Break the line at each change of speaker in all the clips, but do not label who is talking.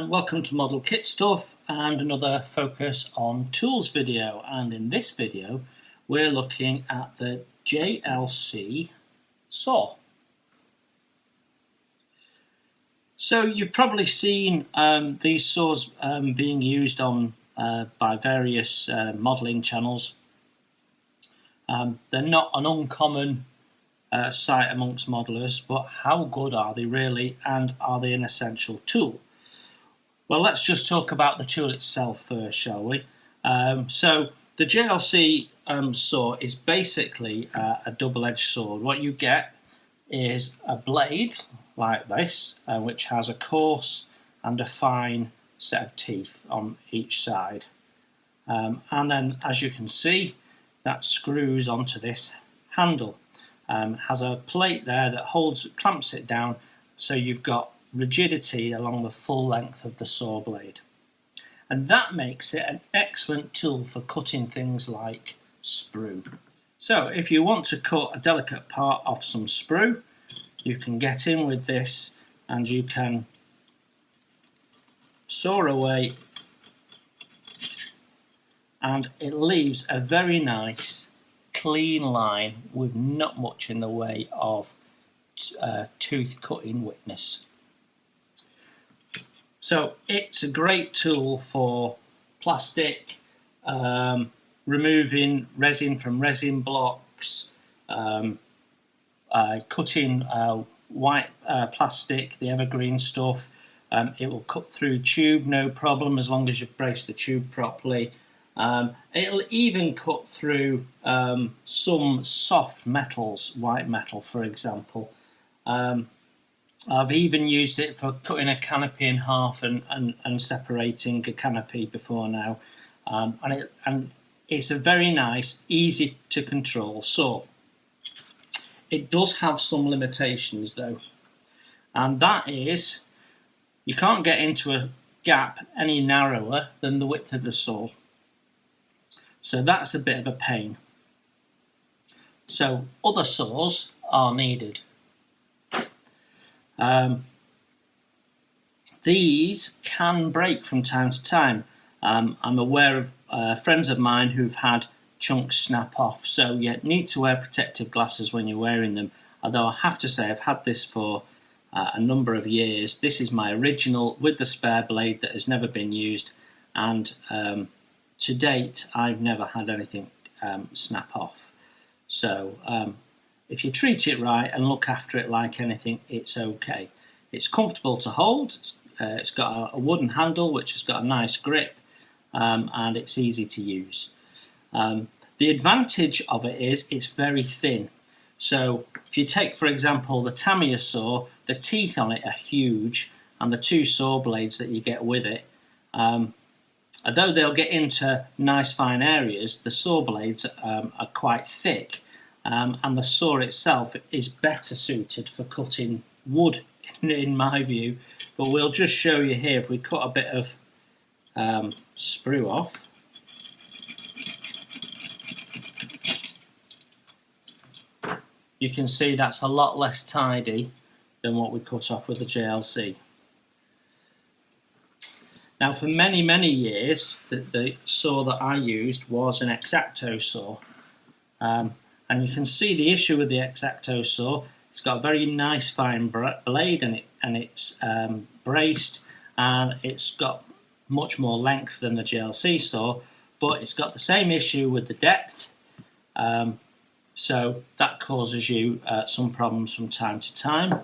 and welcome to Model Kit Stuff and another focus on tools video. And in this video we're looking at the JLC Saw. So you've probably seen these saws being used on by various modelling channels. They're not an uncommon sight amongst modelers, but how good are they really, and are they an essential tool? Well, let's just talk about the tool itself first, shall we? So the JLC saw is basically a double-edged sword. What you get is a blade like this, which has a coarse and a fine set of teeth on each side. And then, as you can see, that screws onto this handle. Has a plate there that clamps it down, so you've got rigidity along the full length of the saw blade. And that makes it an excellent tool for cutting things like sprue. So if you want to cut a delicate part off some sprue, you can get in with this and you can saw away, and it leaves a very nice clean line with not much in the way of tooth cutting witness. So it's a great tool for plastic, removing resin from resin blocks, cutting white plastic, the evergreen stuff. It will cut through tube no problem as long as you've braced the tube properly. It'll even cut through some soft metals, white metal for example. I've even used it for cutting a canopy in half and separating a canopy before now. And it's a very nice, easy to control saw. It does have some limitations though, and that is you can't get into a gap any narrower than the width of the saw. So that's a bit of a pain. So other saws are needed. These can break from time to time. I'm aware of friends of mine who've had chunks snap off, so you need to wear protective glasses when you're wearing them. Although I have to say I've had this for a number of years. This is my original with the spare blade that has never been used, and to date I've never had anything snap off. So if you treat it right and look after it like anything, it's okay. It's comfortable to hold. It's got a wooden handle which has got a nice grip, and it's easy to use. The advantage of it is it's very thin. So if you take, for example, the Tamiya saw, the teeth on it are huge, and the two saw blades that you get with it, although they'll get into nice fine areas, the saw blades are quite thick, and the saw itself is better suited for cutting wood in my view. But we'll just show you here, if we cut a bit of sprue off. You can see that's a lot less tidy than what we cut off with the JLC. Now for many years the saw that I used was an X-Acto saw, and you can see the issue with the X-Acto saw. It's got a very nice fine blade, and it's braced, and it's got much more length than the JLC saw, but it's got the same issue with the depth, so that causes you some problems from time to time.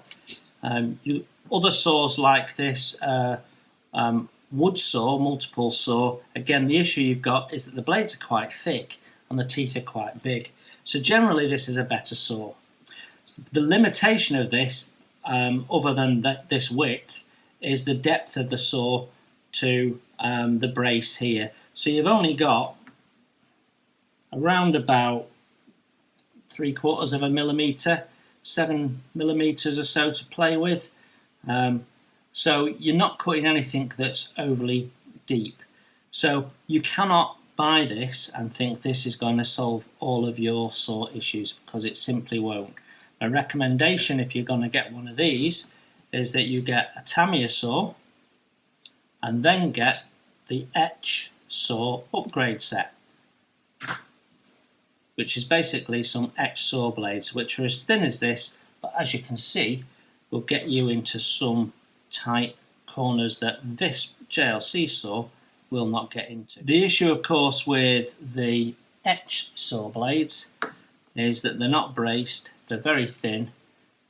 Other saws like this, wood saw, multiple saw, again the issue you've got is that the blades are quite thick and the teeth are quite big. So generally this is a better saw. The limitation of this, other than this width, is the depth of the saw to the brace here. So you've only got around about 3/4 of a millimetre, 7 millimetres or so to play with. So you're not cutting anything that's overly deep. So you cannot buy this and think this is going to solve all of your saw issues, because it simply won't. A recommendation if you're going to get one of these is that you get a Tamiya saw and then get the Etch Saw upgrade set, which is basically some etch saw blades which are as thin as this, but as you can see will get you into some tight corners that this JLC saw will not get into. The issue of course with the etch saw blades is that they're not braced, they're very thin,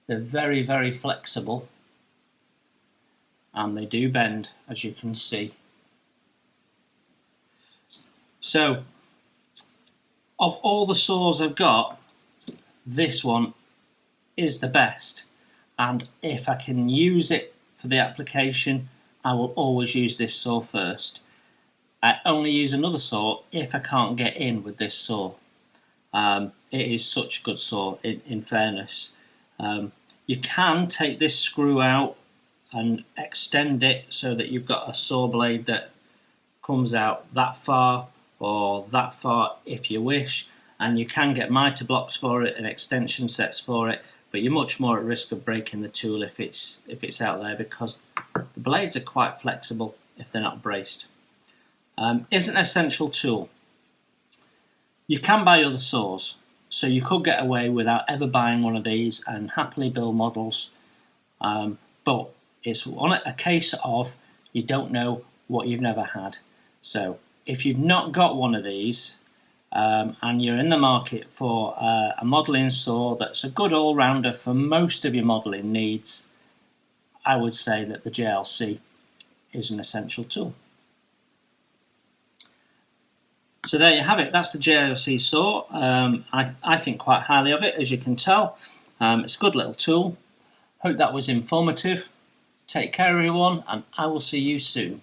they're very flexible, and they do bend, as you can see. So of all the saws I've got, this one is the best, and if I can use it for the application, I will always use this saw first. I only use another saw if I can't get in with this saw. It is such a good saw, in fairness. You can take this screw out and extend it so that you've got a saw blade that comes out that far or that far if you wish, and you can get mitre blocks for it and extension sets for it, but you're much more at risk of breaking the tool if it's out there, because the blades are quite flexible if they're not braced. Isn't an essential tool. You can buy other saws, so you could get away without ever buying one of these and happily build models, but it's a case of you don't know what you've never had. So if you've not got one of these and you're in the market for a modelling saw that's a good all-rounder for most of your modelling needs, I would say that the JLC is an essential tool. So there you have it, that's the JLC saw. I think quite highly of it, as you can tell. It's a good little tool. Hope that was informative. Take care everyone, and I will see you soon.